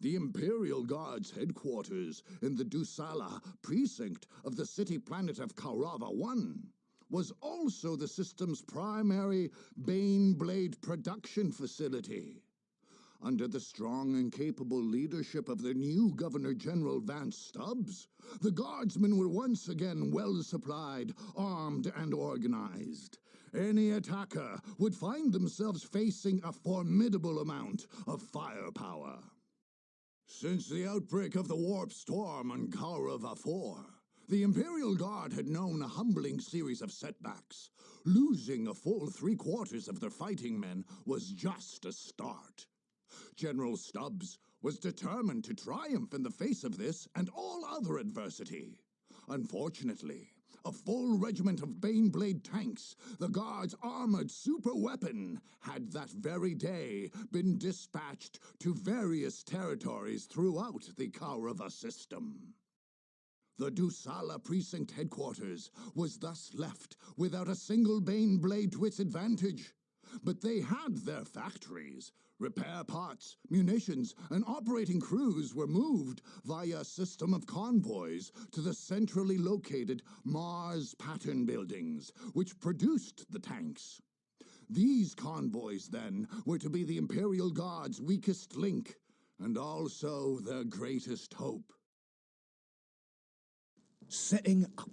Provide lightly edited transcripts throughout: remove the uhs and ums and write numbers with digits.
The Imperial Guard's headquarters in the Dusala precinct of the city planet of Kaurava 1 was also the system's primary Baneblade production facility. Under the strong and capable leadership of the new Governor-General Vance Stubbs, the Guardsmen were once again well-supplied, armed, and organized. Any attacker would find themselves facing a formidable amount of firepower. Since the outbreak of the Warp Storm on Kaurava 4, the Imperial Guard had known a humbling series of setbacks. Losing a full 3/4 of their fighting men was just a start. General Stubbs was determined to triumph in the face of this and all other adversity. Unfortunately, a full regiment of Baneblade tanks, the Guard's armored superweapon, had that very day been dispatched to various territories throughout the Kaurava system. The Dusala precinct headquarters was thus left without a single Baneblade to its advantage. But they had their factories. Repair parts, munitions, and operating crews were moved via a system of convoys to the centrally located Mars pattern buildings, which produced the tanks. These convoys, then, were to be the Imperial Guard's weakest link, and also their greatest hope. Setting up.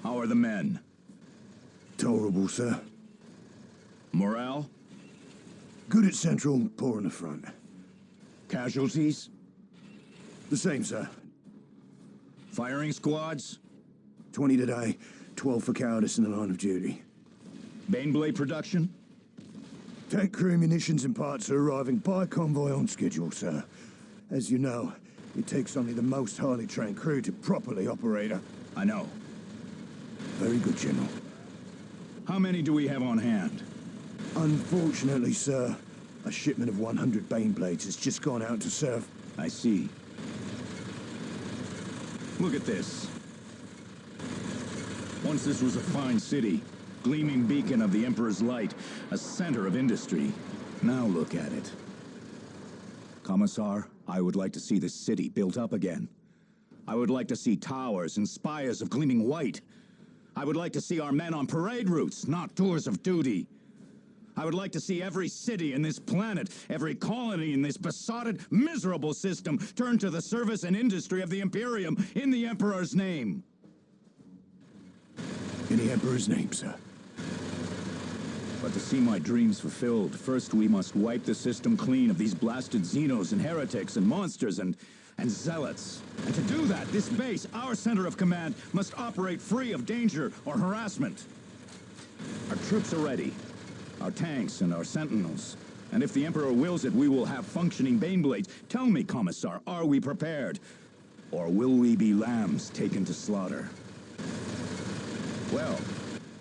How are the men? Tolerable, sir. Morale? Good at Central, poor in the front. Casualties? The same, sir. Firing squads? 20 today, 12 for cowardice in the line of duty. Baneblade production? Tank crew, munitions and parts are arriving by convoy on schedule, sir. As you know, it takes only the most highly trained crew to properly operate a... I know. Very good, General. How many do we have on hand? Unfortunately, sir, a shipment of 100 Baneblades has just gone out to serve. I see. Look at this. Once this was a fine city, gleaming beacon of the Emperor's light, a center of industry. Now look at it. Commissar, I would like to see this city built up again. I would like to see towers and spires of gleaming white. I would like to see our men on parade routes, not tours of duty. I would like to see every city in this planet, every colony in this besotted, miserable system turn to the service and industry of the Imperium in the Emperor's name. In the Emperor's name, sir. But to see my dreams fulfilled, first we must wipe the system clean of these blasted Xenos and heretics and monsters and zealots. And to do that, this base, our center of command, must operate free of danger or harassment. Our troops are ready. Our tanks and our sentinels. And if the Emperor wills it, we will have functioning Baneblades. Tell me, Commissar, are we prepared? Or will we be lambs taken to slaughter? Well,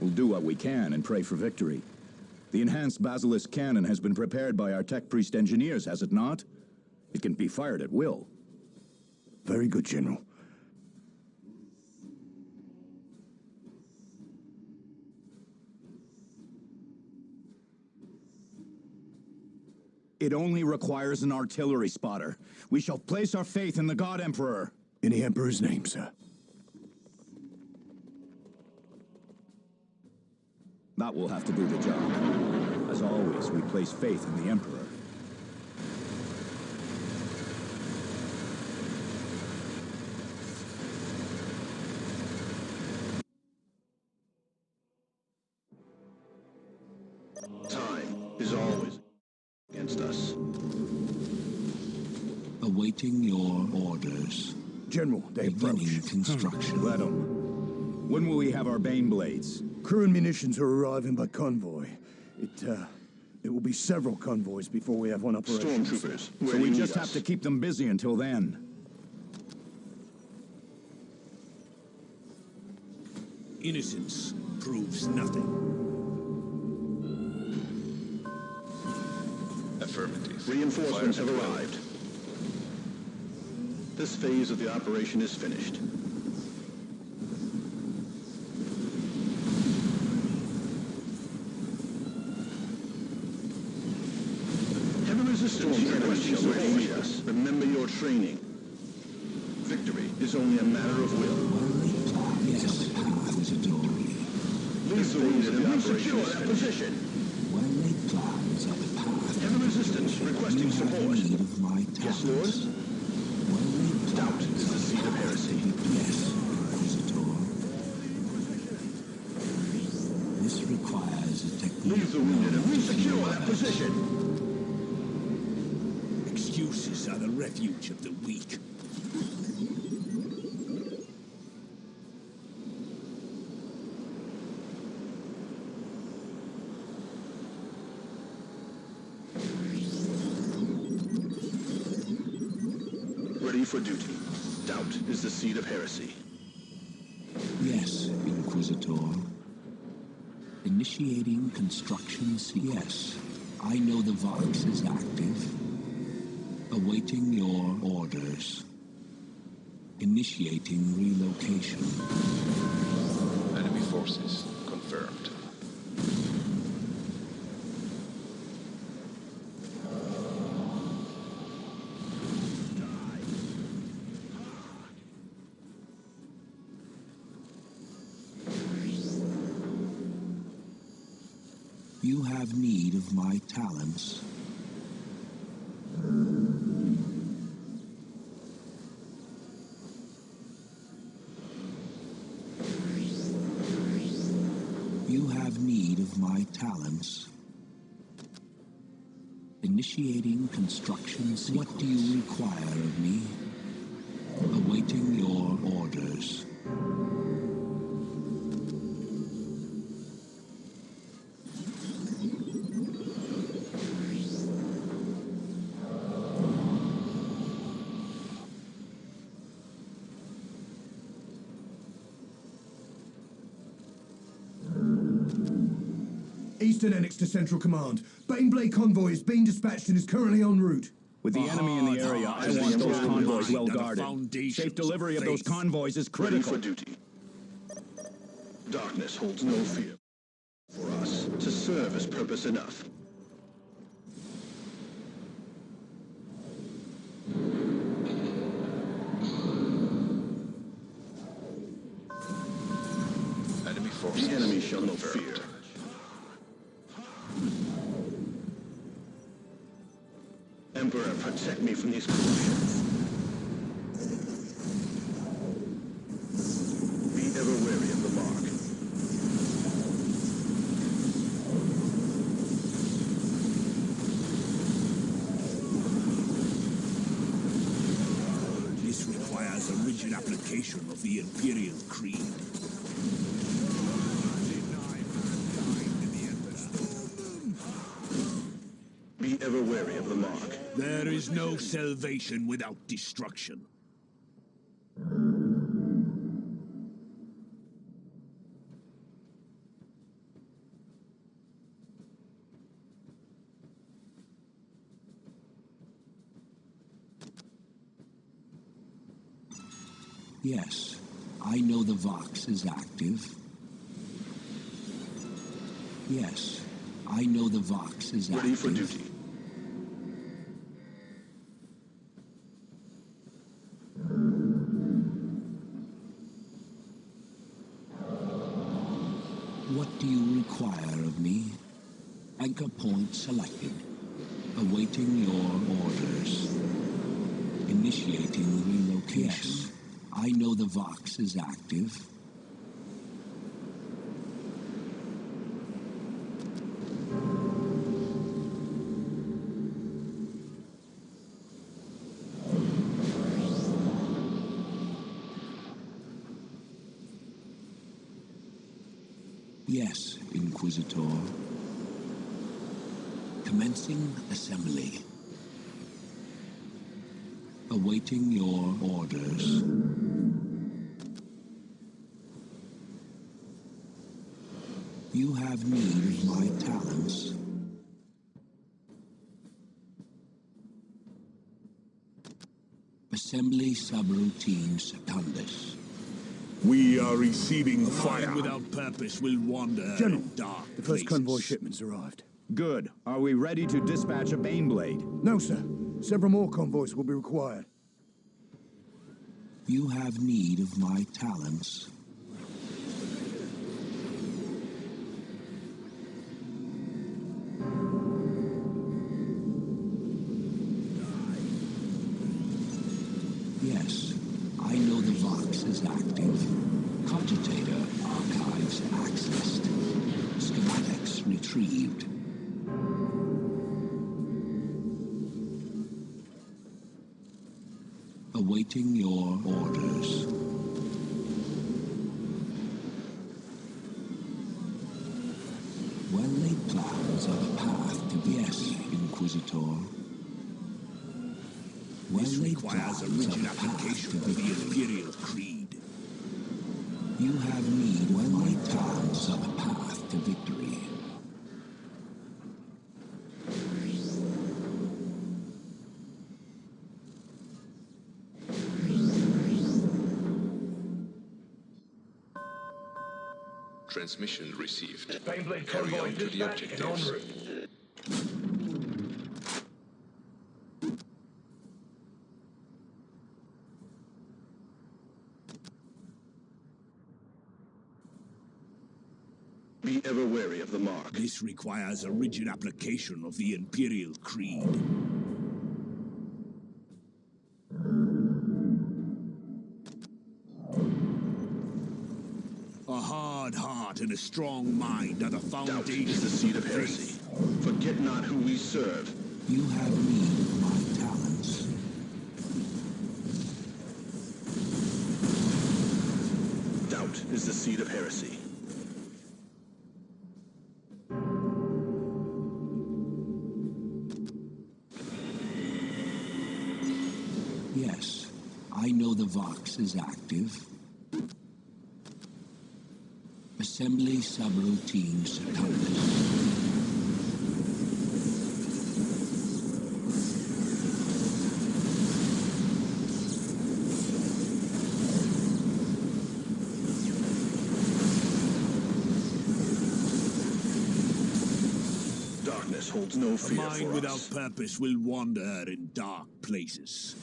we'll do what we can and pray for victory. The enhanced Basilisk cannon has been prepared by our tech priest engineers, has it not? It can be fired at will. Very good, General. It only requires an artillery spotter. We shall place our faith in the God Emperor. In the Emperor's name, sir. That will have to do the job. As always, we place faith in the Emperor. Time is always against us. Awaiting your orders. General, they approach. Beginning construction. Let 'em. When will we have our Bane blades? Crew and munitions are arriving by convoy. It will be several convoys before we have one operation. Stormtroopers, So we just have to keep them busy until then. Innocence proves nothing. Affirmative. Reinforcements have arrived. This phase of the operation is finished. Heavy resistance shall not meet us. Remember your training. Victory is only a matter of will. Yes, the path is a door. Leave the wounded and secure that position. Well-laid plans are the path. Heavy resistance requesting support. Need of my Yes, talents. Lord. Well-laid Doubt plans is the are seed of heresy. Yes, Inquisitor. This requires a technique. Leave the wounded and resecure that position. Excuses are the refuge of the weak. Ready for duty. Doubt is the seed of heresy. Yes, Inquisitor. Initiating construction sequence. Yes, I know the Vox is active. Awaiting your orders. Initiating relocation. Enemy forces confirmed. You have need of my talents. You have need of my talents. Initiating construction sequence. What do you require of me? Awaiting your orders. Eastern Annex to Central Command. Baneblade convoy is being dispatched and is currently en route. With the enemy in the area, I want those convoys well guarded. Safe delivery of those convoys is Ready critical. for duty. Darkness holds no fear for us to serve as purpose enough. Enemy forces The enemy shall know confirmed. fear. Emperor, protect me from these corruptions. Be ever wary of the mark. This requires a rigid application of the Imperial creed. Be ever wary of the mark. There is no salvation without destruction. Yes, I know the Vox is active. Yes, I know the Vox is active. Ready for duty. What do you require of me? Anchor point selected. Awaiting your orders. Initiating relocation. Yes, I know the Vox is active. Yes, Inquisitor. Commencing assembly. Awaiting your orders. You have need of my talents. Assembly subroutine secundus. We are receiving fire. Mind without purpose will wander General, in dark the first places. convoy shipment's arrived. Good. Are we ready to dispatch a Baneblade? No, sir. Several more convoys will be required. You have need of my talents. Yes, I know the Vox is active. Cogitator archives accessed. Schematics retrieved. Awaiting your orders. Well-laid plans of a path to... Yes, Inquisitor. This requires a rigid application of the Imperial creed. You have need of my plans of a path to victory. Transmission received. Baneblade Carry convoy on to the dispatched and en objectives. route. Be ever wary of the mark. This requires a rigid application of the Imperial creed. A hard heart and a strong mind are the Doubt foundation is the seed of faith. heresy. Forget not who we serve. You have need of my talents. Doubt is the seed of heresy. Yes, I know the Vox is active. Assembly subroutine secundus. Darkness holds no A fear mind for without us. purpose will wander in dark places.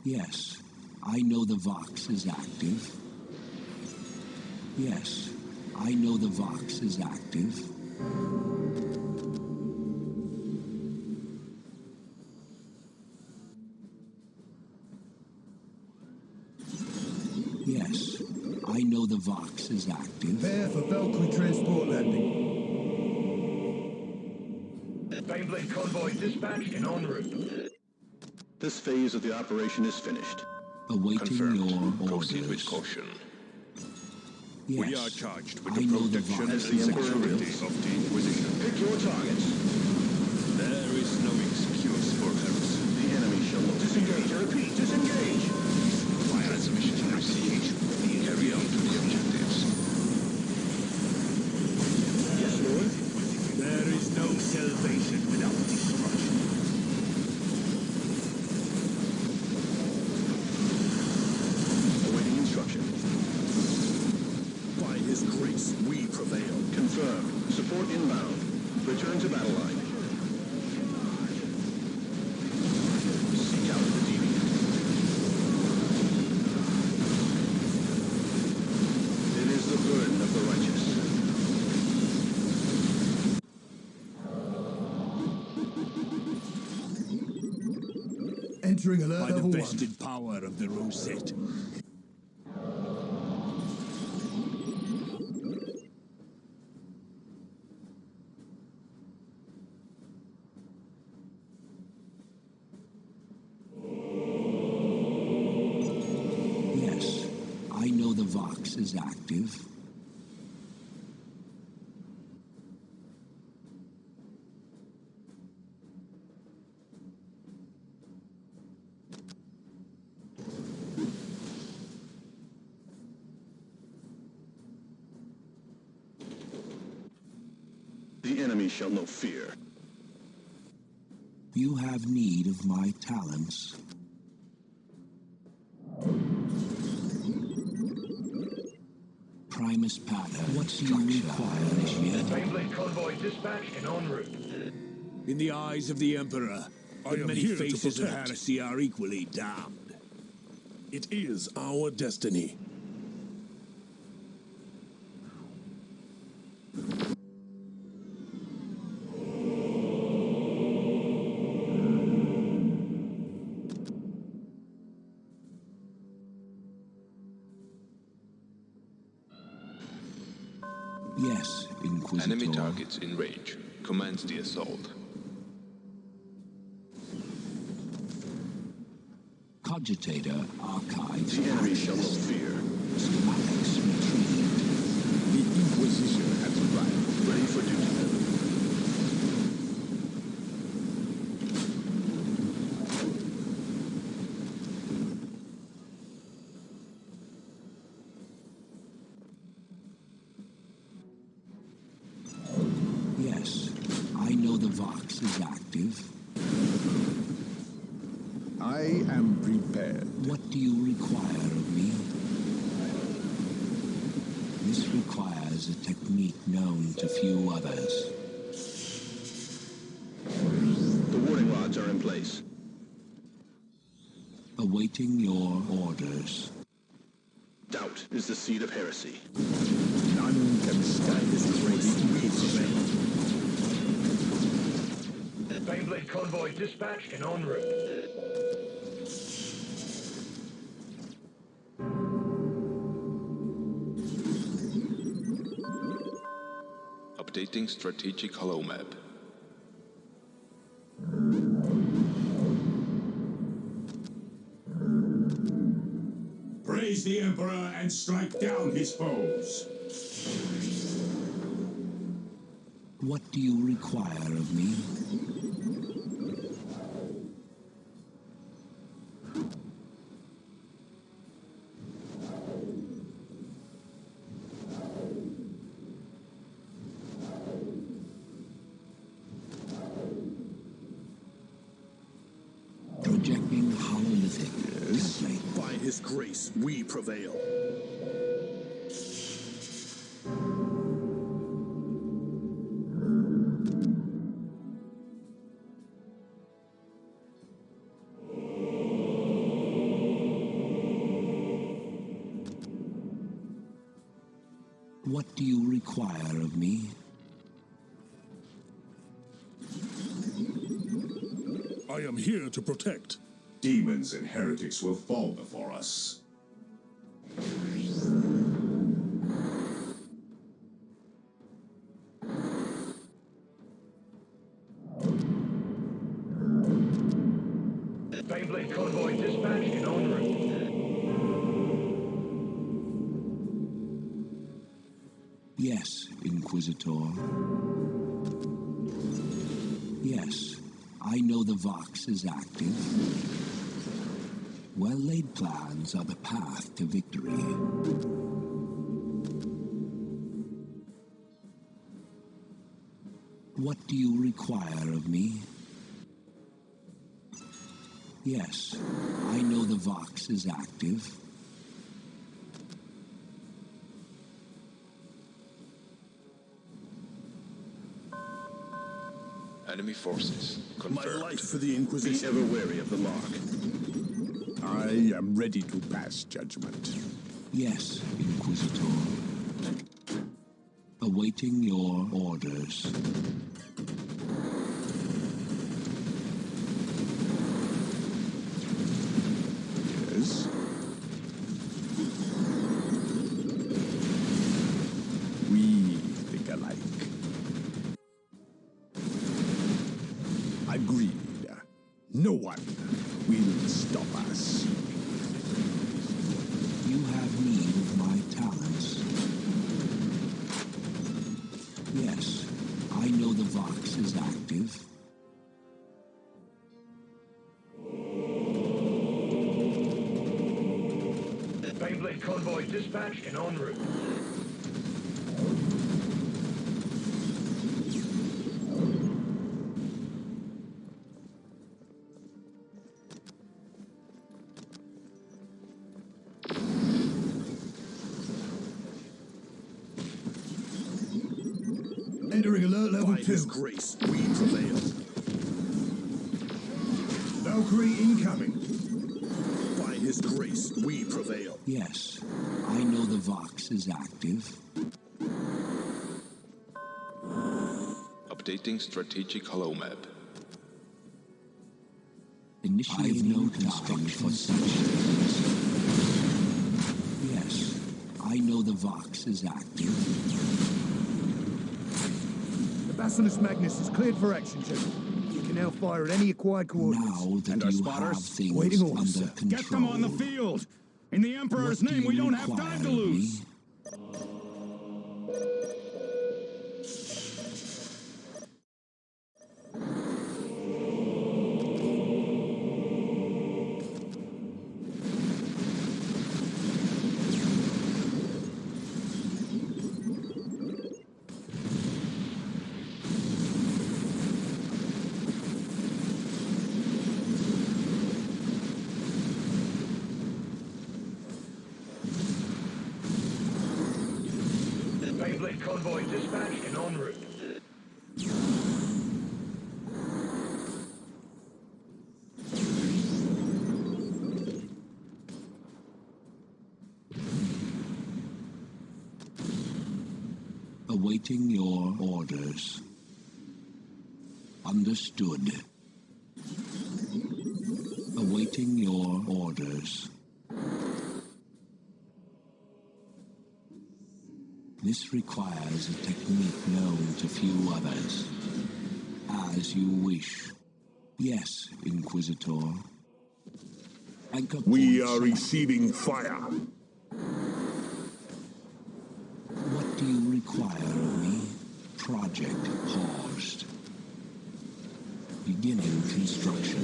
Yes, I know the Vox is active. Yes, I know the Vox is active. Yes, I know the Vox is active. Prepare for Valkyrie transport landing. Baneblade convoy dispatched and en route. This phase of the operation is finished. Awaiting Confirmed. your Proceed with orders. caution. Yes, We are charged with I the know the protection Vox and As the is Emperor security wills. of the Inquisition. Pick your targets. There is no excuse for heresy. The enemy shall not disengage. I repeat, disengage. Transmission received. Carry on to the objectives. Yes, Lord. There is no salvation without destruction. Awaiting instruction. By his grace, we prevail. Confirmed. Support inbound. Return to battle line. Seek out the deviant. It is the burden of the righteous. Entering alert By the level 1. vested power of the Rosette. active. The enemy shall know fear. You have need of my talents. Primus Pater, what do you require, Initiate? Beyblade convoy dispatched and en route. In the eyes of the Emperor, I the am many here to faces of protect. heresy are equally damned. It is our destiny. Yes, Inquisitor. Enemy targets in range. Commence the assault. Cogitator archives. The enemy shall know fear. Schematics retrieved. The Inquisition has arrived. Ready for duty. Yes, I know the Vox is active. I am prepared. What do you require of me? This requires a technique known to few others. The warding rods are in place. Awaiting your orders. Doubt is the seed of heresy. None can stand this crazy Beyblade convoy dispatched and en route. Updating strategic hollow map. Praise the Emperor and strike down his foes. What do you require of me? Projecting hololithic template. By his grace, we prevail. What do you require of me? I am here to protect. Demons and heretics will fall before us. Beyblade convoy dispatched and en route. Yes, Inquisitor. Yes, I know the Vox is active. Well-laid plans are the path to victory. What do you require of me? Yes, I know the Vox is active. Enemy forces. My Confirmed. life for the Be Inquisition. ever wary of the mark. I am ready to pass judgment. Yes, Inquisitor. Awaiting your orders. Yes? We think alike. Agreed. No one will stop us. You have need of my talents. Yes, I know the Vox is active. Beyblade convoy dispatched and en route. Entering alert level By 2. His grace, we prevail. Valkyrie incoming. By His grace, we prevail. Yes, I know the Vox is active. Updating strategic hollow map. Initiating no construction for such things. Yes, I know the Vox is active. The Basilisk Magnus is cleared for action, General. You can now fire at any acquired coordinates. Now that And our you spotters? have things Waiting orders, under sir. control. Get them on the field! In the Emperor's What do name, we you don't have time to require of me? lose! Beyblade convoy dispatched and en route. Awaiting your orders. Understood. Awaiting your orders. This requires a technique known to few others. As you wish. Yes, Inquisitor. Anchor We point are selected. receiving fire. What do you require of me? Project paused. Beginning construction.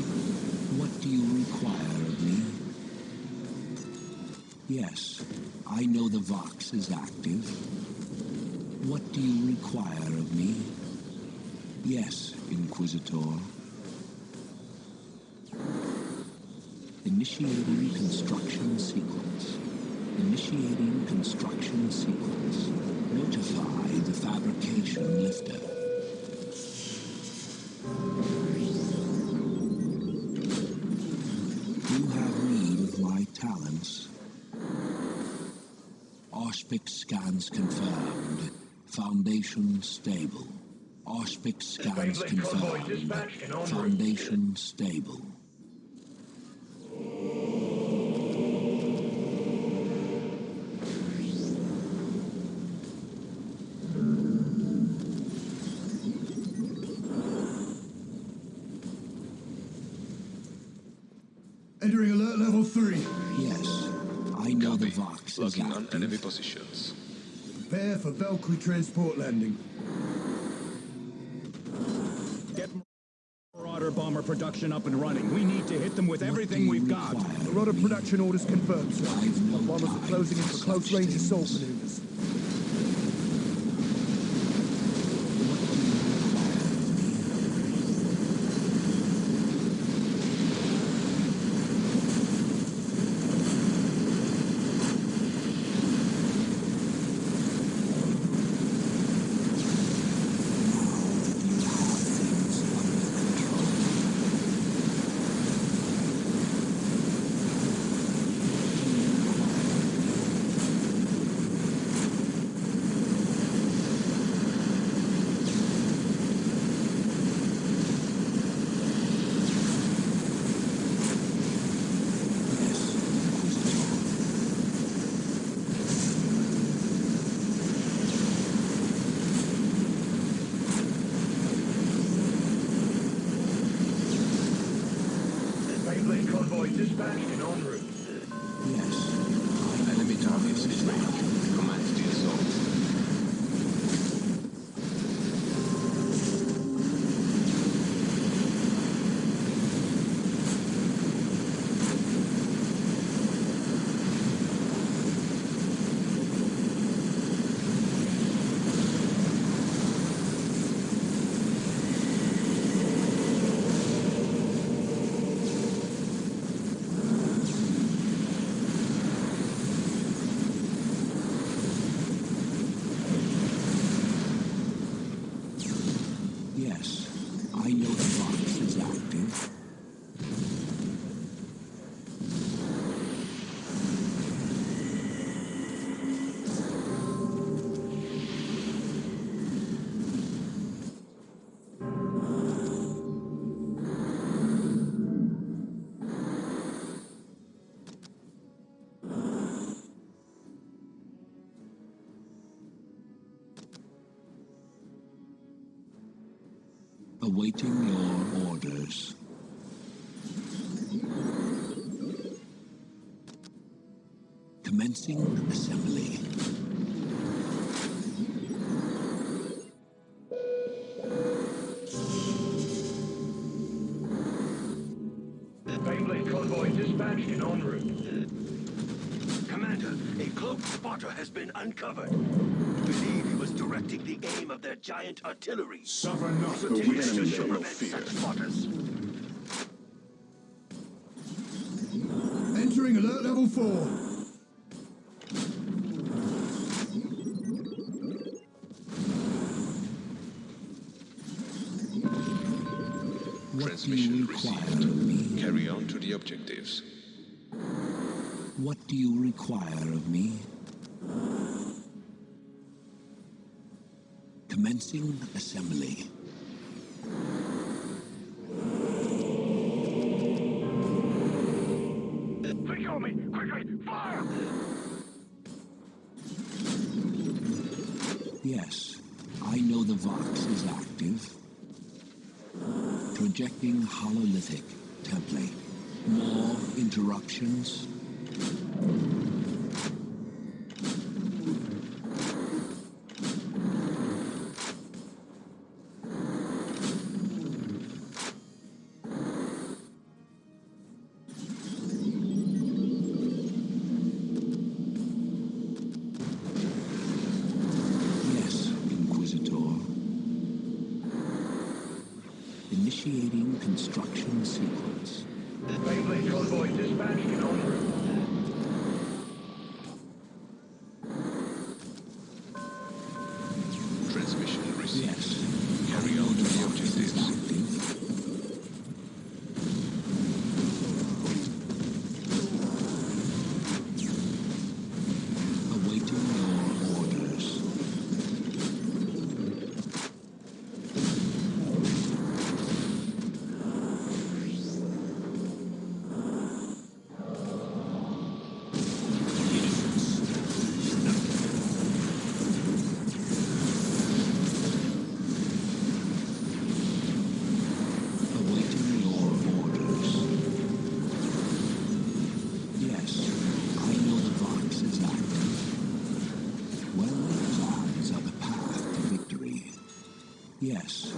What do you require of me? Yes, I know the Vox is active. What do you require of me? Yes, Inquisitor. Initiating construction sequence. Initiating construction sequence. Notify the fabrication lifter. You have need of my talents. Auspic scans confirmed. Foundation stable. Auspic scans Beyblade convoy confirmed. dispatched and en route. Foundation stable. Entering alert level 3. Yes, I know the Copy. Vox is Locking on active. enemy positions. Prepare for Valkyrie transport landing. Get Marauder bomber production up and running. We need to hit them with What everything do you we've got. require of Marauder me? production orders confirmed, sir. I've no Bombers time are closing in for for close such range assault things. maneuvers. What do you require of me? Beyblade convoy dispatched and en route. Yes, Enemy active. Awaiting your orders. Commencing assembly. Beyblade convoy dispatched and en route. Commander, a cloaked spotter has been uncovered. We believe he was directing the aim of their giant artillery. Suffer not. The enemy Should show no prevent fear. such spotters. Entering alert level 4. Transmission received. Carry on to the objectives. What do you require of me? Commencing assembly. Secure me! Quickly! Fire! Yes, I know the Vox is active. Projecting hololithic template. More interruptions. Yes, Inquisitor. Initiating construction sequence. Beyblade convoy dispatched and en route. Transmission received. Yes. Carry on to the objectives. Active. Awaiting your orders. Awaiting your orders. Yes, I know the Vox is active. Well-laid plans are the path to victory. Yes,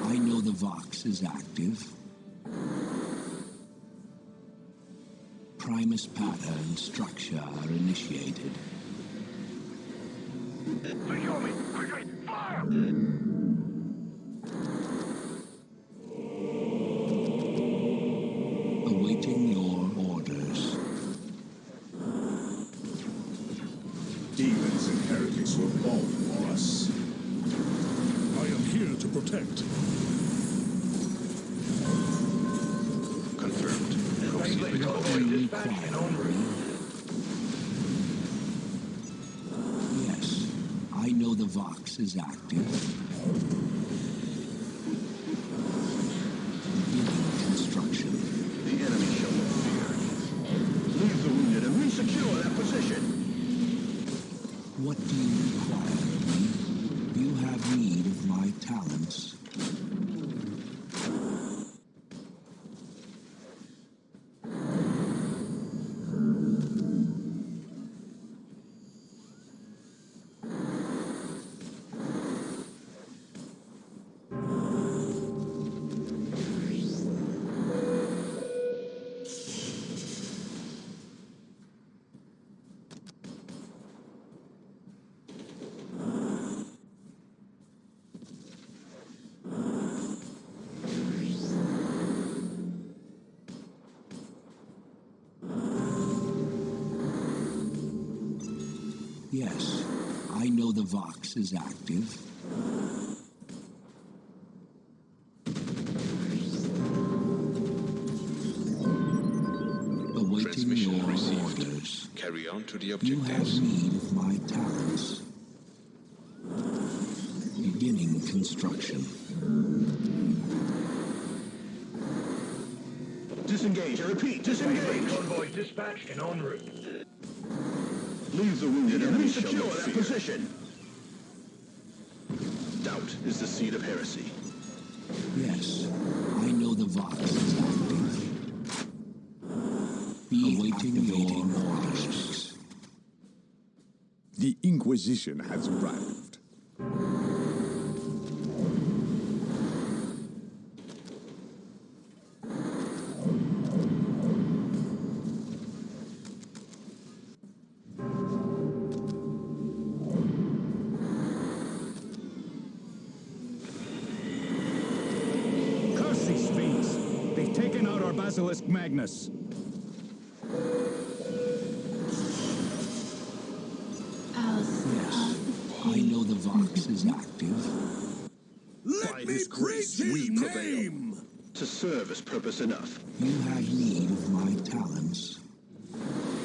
I know the Vox is active. Primus pattern structure initiated. Secure me! Quickly! Fire! Awaiting your orders. Demons and heretics will fall for us. I am here to protect. Confirmed. Proceed Beyblade with convoy order. dispatched and en route. Yes, I know the Vox is active. Beginning construction. The enemy show no fear. Leave the wounded and re-secure that position. What do you require of me? You have need of my talents. Yes, I know the Vox is active. Carry on to the You have objectives. need of my talents. Beginning construction. Disengage. I repeat, Gateway disengage. convoy dispatched and en route. Leave the wounded enemy secure show no that fear. position. Doubt is the seed of heresy. Yes, I know the Vox is active. Be awaiting your orders. The Inquisition has arrived. Curse these fiends! They've taken out our Basilisk Magnus. Yes, I know the Vox is active. By his grace, we prevail. To serve is purpose enough. You have need of my talents.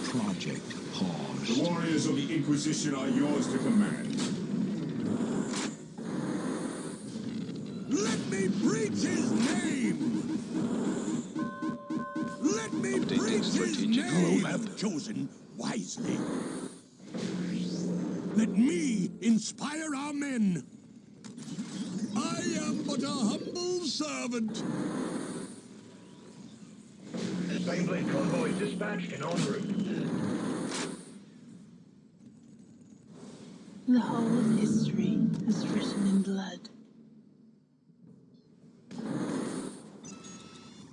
Project The paused. warriors of the Inquisition are yours to command. Let me preach his name! Let me Updating preach his strategic name! roadmap. Have chosen wisely. Let me inspire our men. I am but a humble servant. Baneblade convoy dispatched and en route. The whole of history is written in blood.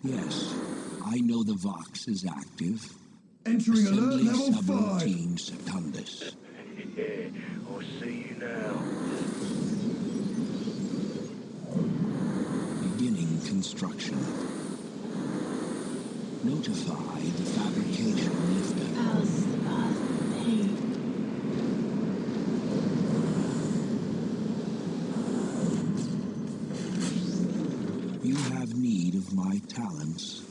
Yes, I know the Vox is active. Entering alert Assembly level 5. subroutine secundus. I'll see you now. Beginning construction. Notify the fabrication lifter. Ours is the path of pain. You have need of my talents.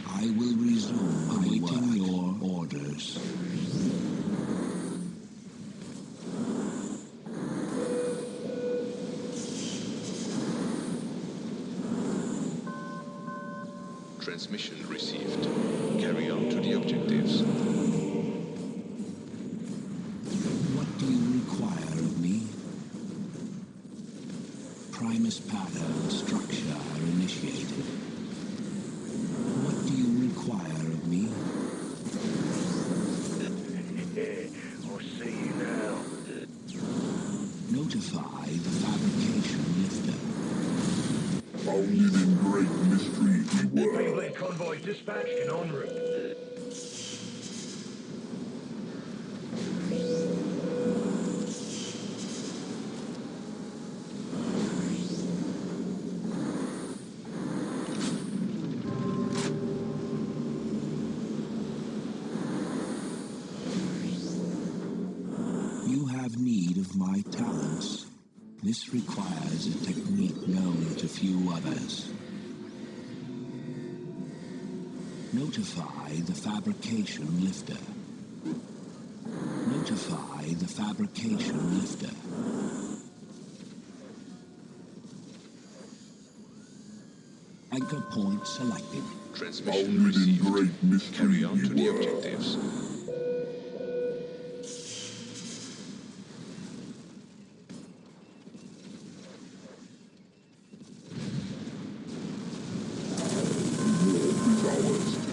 I will resume awaiting your orders. Transmission received. Carry on to the objectives. What do you require of me? Primus pattern structure initiated. What do you require of me? I'll see you now. Notify the fabrication lifter. Only in great mystery we were. Baneblade convoy dispatched and en route. You have need of my talents. This requires a technique known to few others. Notify the fabrication lifter. Notify the fabrication lifter. Anchor point selected. Transmission Only in received. great mystery Carry on to we the were. objectives.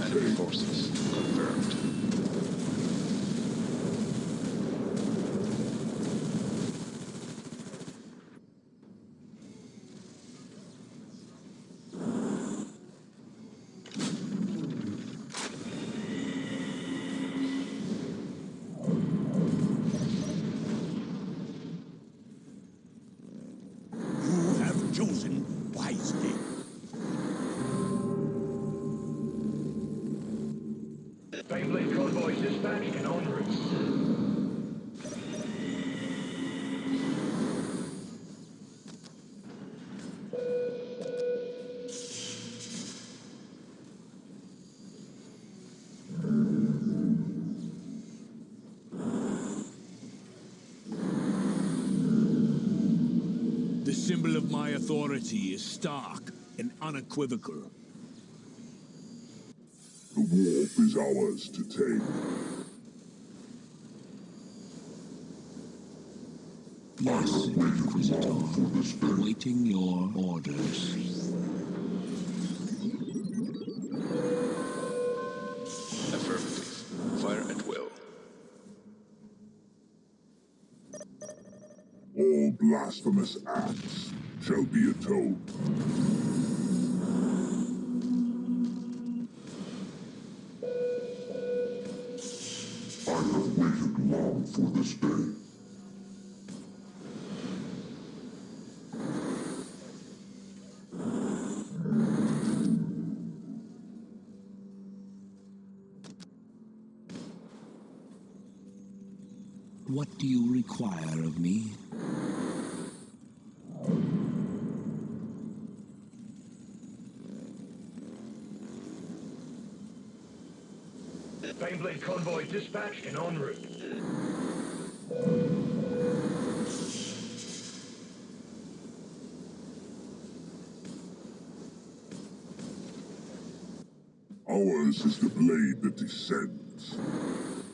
Enemy forces confirmed. The symbol of my authority is stark and unequivocal. The warp is ours to take. Yes, Inquisitor. Awaiting your orders. Affirmative. Fire at will. All blasphemous acts shall be atoned. I have waited long for this day. What do you require of me? Baneblade convoy dispatched and en route. Ours is the blade that descends.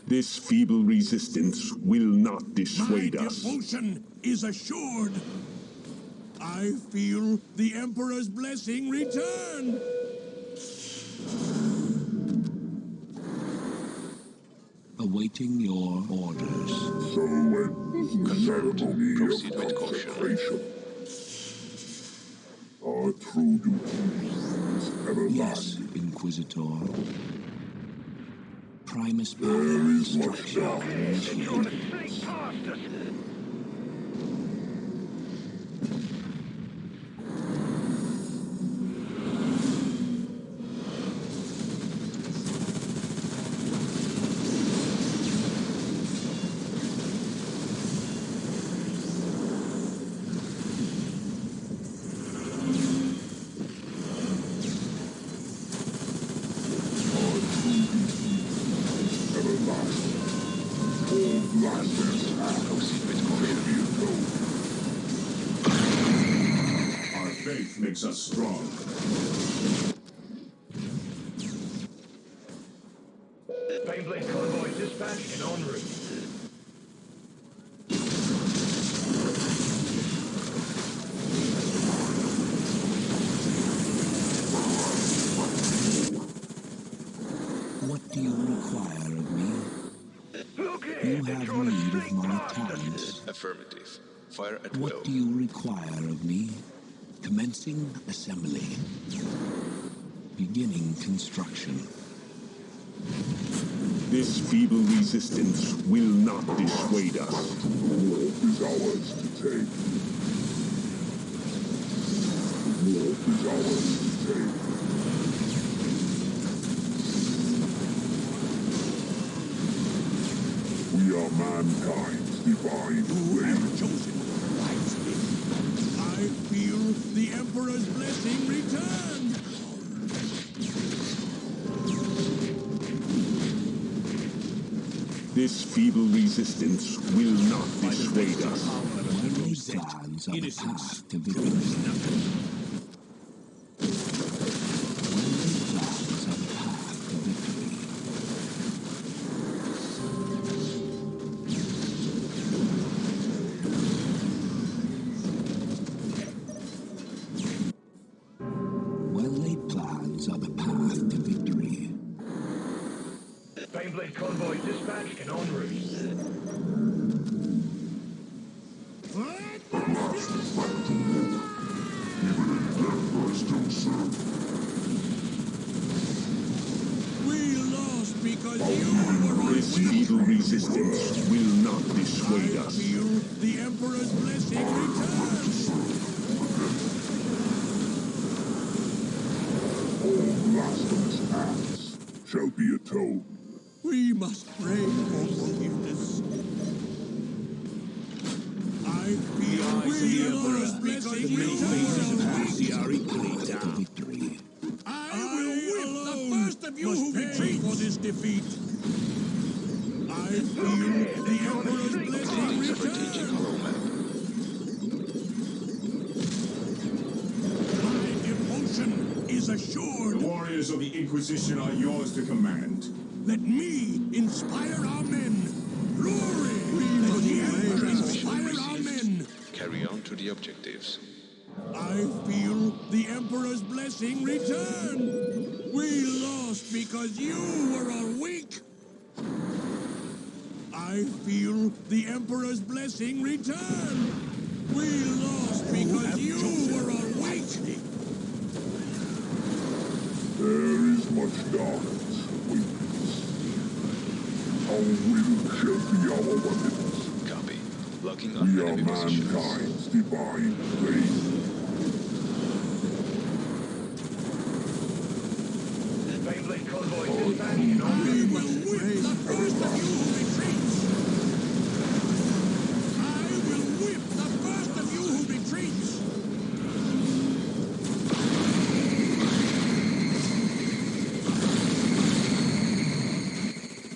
This feeble resistance will not dissuade My us. devotion is assured. I feel the Emperor's blessing return. Awaiting your orders. So ends the ceremony Proceed of with caution. consecration. Our true duty is Yes, everlasting. Inquisitor. Primus There Power is much structure doubt. It's trying to initiated. sneak past us. Our faith makes us strong. Baneblade convoy dispatched and en route. What do you require of me? Look You here, they're have trying to need of sneak my past us. talents. Affirmative. Fire at will. What do you require of me? Commencing assembly. Beginning construction. This feeble resistance will not dissuade us. The warp is ours to take. The warp is ours to take. We are mankind's divine You have flame. chosen wisely. I feel the Emperor's blessing return. This feeble resistance will not dissuade us. Worldly plans are the Innocence path to victory. proves nothing. Worldly plans are the path to victory. Well-laid plans are the path to victory. Baneblade convoy dispatched and en route. We lost because you were This feeble resistance will not dissuade I us. feel the Emperor's blessing return. All blasphemous acts shall be atoned. We must pray for forgiveness. I feel the Emperor's blessing return. To victory. I will whip the first of you who retreat for this defeat. I feel the Emperor's blessing Strategic return. hollow map. assured. The warriors of the Inquisition are yours to command. Let me inspire our men. Glory! Let the Emperor inspire our men. Carry on to the objectives. I feel the Emperor's blessing return. We lost because you were all weak. I feel the Emperor's blessing return. We lost because you were all weak. There is much darkness, weakness. Our will shall be our weapons. Copy. Locking on We are enemy positions. mankind's divine race. Beyblade convoy dispatched en route. We will whip the first of you who retreats. I will whip the first of you who retreats.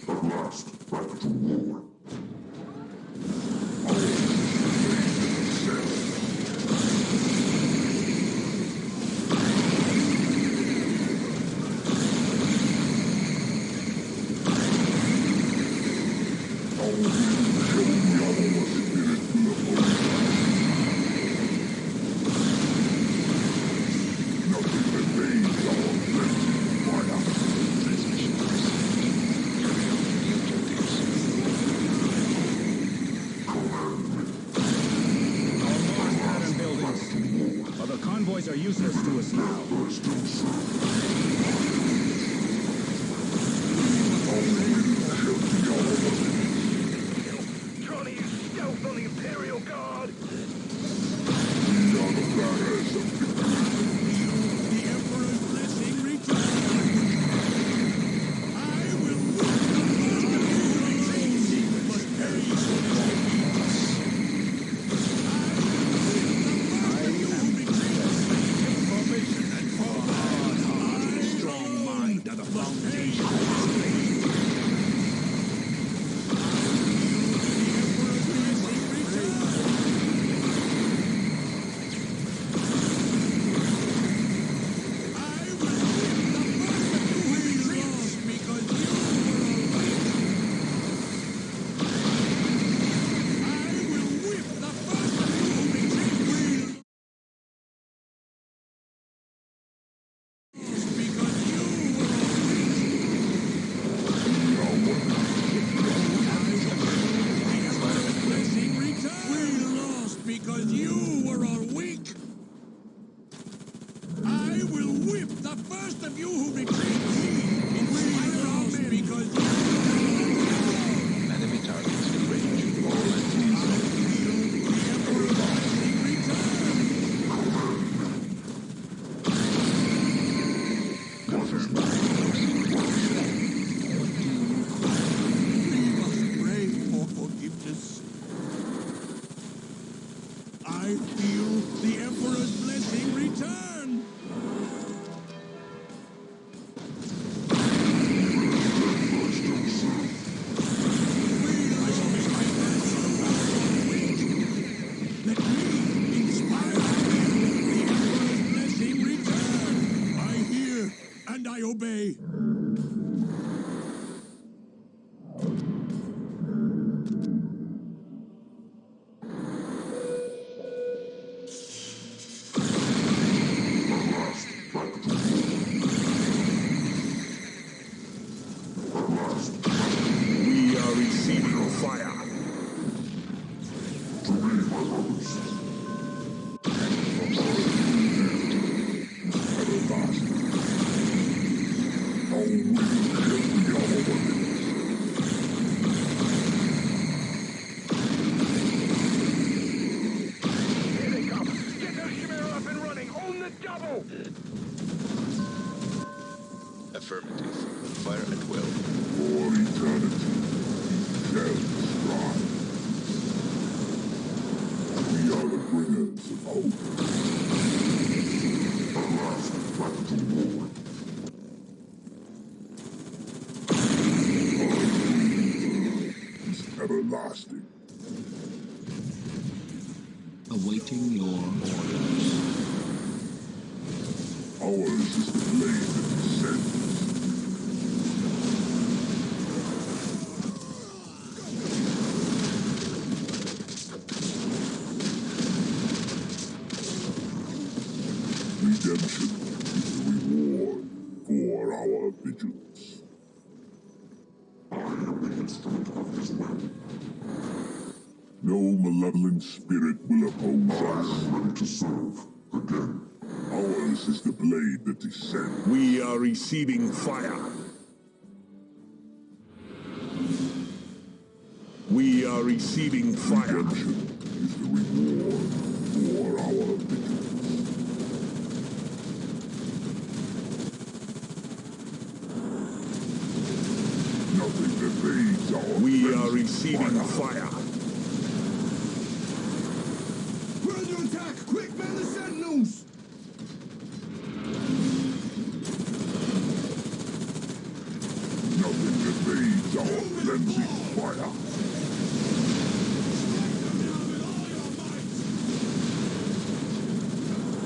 At last, back to war. Convoys are useless to us now. Trying to use stealth on the Imperial Guard. The Emperor's blessing returns. I will whip the first of you who retreats. Must perish for this Information and hard heart and strong mind are the foundation. Because you were all weak. I will whip the first of you who retreats. Inspire our men because you Enemy targets in range. the Emperor's blessing We must pray for forgiveness. I feel the Emperor's blessing return. Let me inspire the Emperor's blessing return. I hear and I obey. We are receiving fire. Here they come. Get those Chimera up and running. On the double. Affirmative. Fire at will. For eternity, shall strive. We are the bringers of hope. At last, back to war. Is everlasting. Awaiting your orders. Our Ours is the blade that descends. Redemption is the reward for our vigilance. I am the instrument of this man. No malevolent spirit will oppose us. I am ready to serve again. Ours is the blade that descends. We are receiving fire. We are receiving fire. Redemption is the reward for our vigilance. Nothing evades our We are receiving fire. We're under attack! Quick, man the sentinels! Nothing evades our cleansing fire.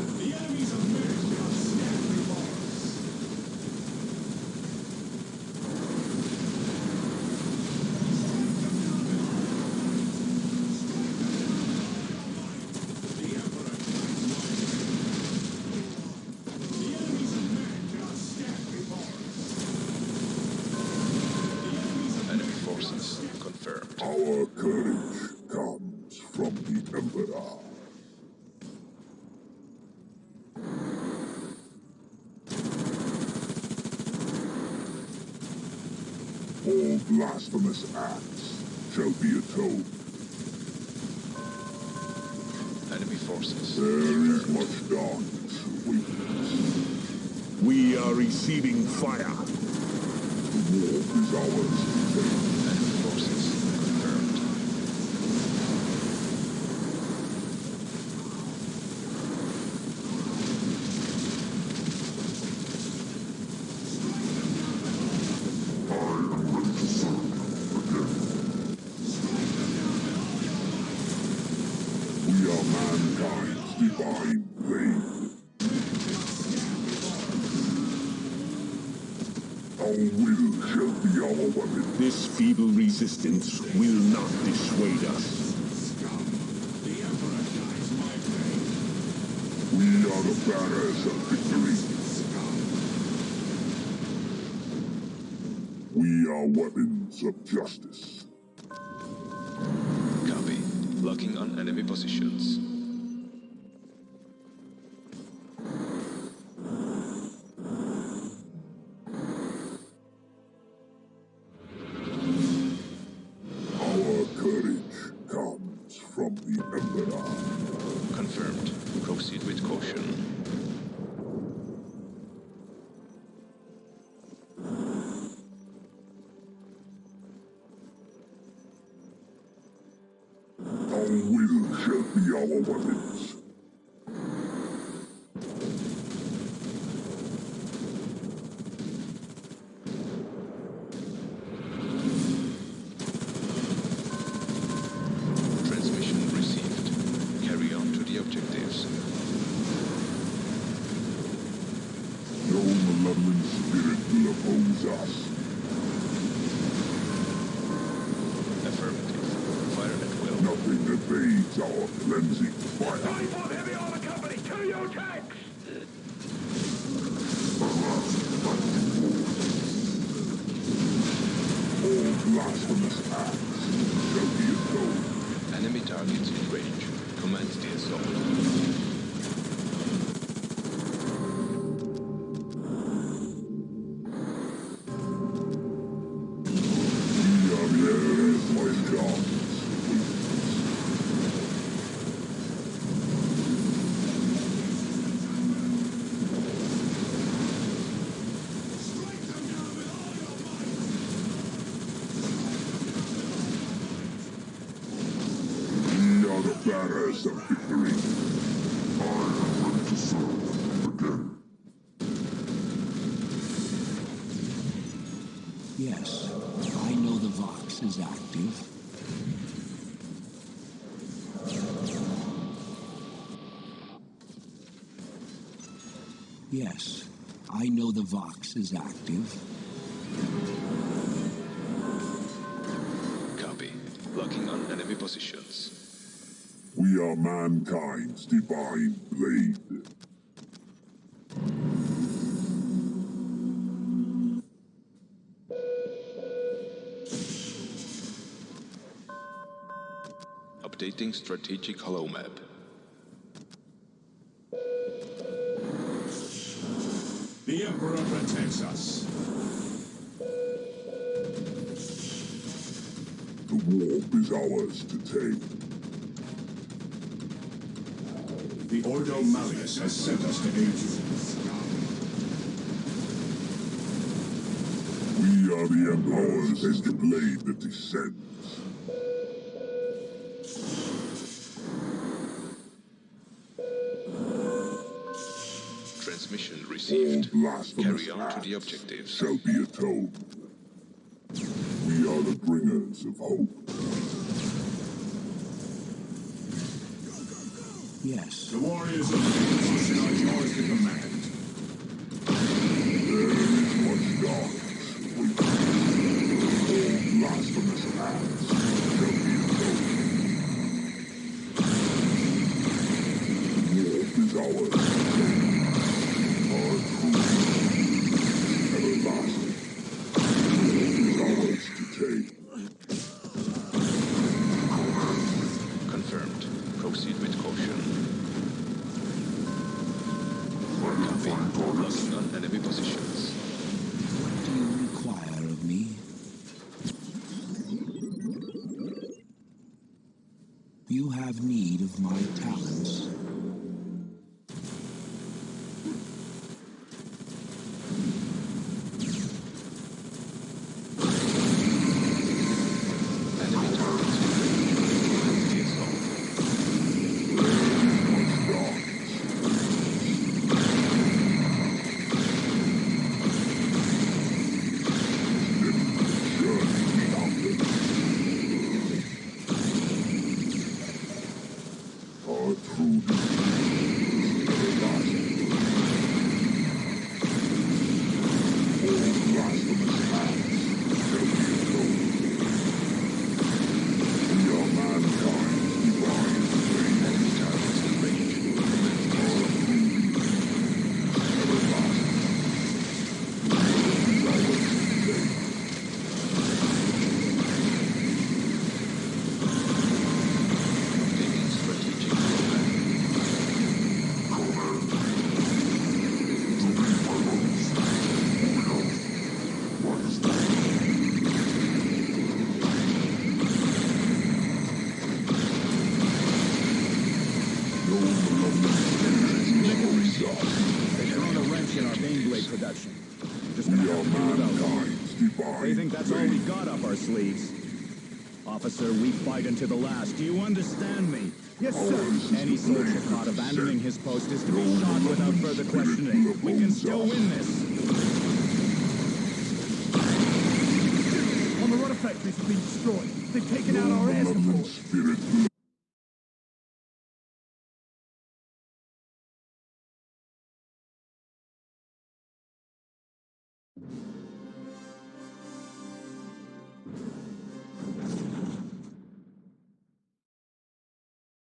The enemies of America stand before us. The Emperor guides my The enemies of America stand before us. Enemy forces confirmed. Our courage comes from the Emperor. All blasphemous acts shall be atoned. Enemy forces There is confirmed. much darkness awaiting us. We are receiving fire. The war is ours to take. Enemy forces confirmed. I am ready to serve again. We are mankind's divine blade. Our will shall be our weapon. This feeble resistance will not dissuade us. The Emperor guides my way. We are the bearers of victory. We are weapons of justice. Copy. Locking on enemy positions. Our courage comes from the Emperor. Confirmed. Proceed with caution. Our will shall be our weapons. Transmission received. Carry on to the objectives. No malevolent spirit will oppose us. Affirmative. Fire at will. Nothing evades our cleansing fire. 94th Heavy Armor Company, to your tanks! All blasphemous acts shall be atoned. Enemy targets in range. Commence the assault. We are the heirs, my gods. We are the bearers of victory. I am ready to serve again. Yes, I know the Vox is active. Yes, I know the Vox is active. Copy. Locking on enemy positions. We are mankind's divine blade. Updating strategic hollow map. The Emperor protects us. The warp is ours to take. The Ordo Malleus has sent us to aid you. We are the Emperor's empty blade that descends. Transmission All received. blasphemous Carry on to the acts objectives. shall be atoned. We are the bringers of hope. Yes. The warriors of the Devotion are yours to command. There is much darkness waiting. All blasphemous acts shall be atoned. Warp is ours. Our truth is everlasting. Warp is ours to take. Confirmed. Proceed with caution. Copy. Locking on enemy positions. What do you require of me? You have need of my talents. Enemy targets in range. It's off. Much darkness. Our true defense is everlasting. All blasphemous acts shall be atoned. We are mankind's divine blade. Enemy targets in range. Our true defense is everlasting. Is ours to take. Updating strategic hollow map. They've thrown a wrench in our Baneblade production. Just gonna We have are to do without them. mankind's divine They think that's all we blade. got up our sleeves. Officer, we fight until the last. Do you understand me? Yes, sir. Any soldier caught abandoning his post is to be shot without further questioning. We can still win this. On the rudder factories have been destroyed. They've taken out our air Malevolent support. spirit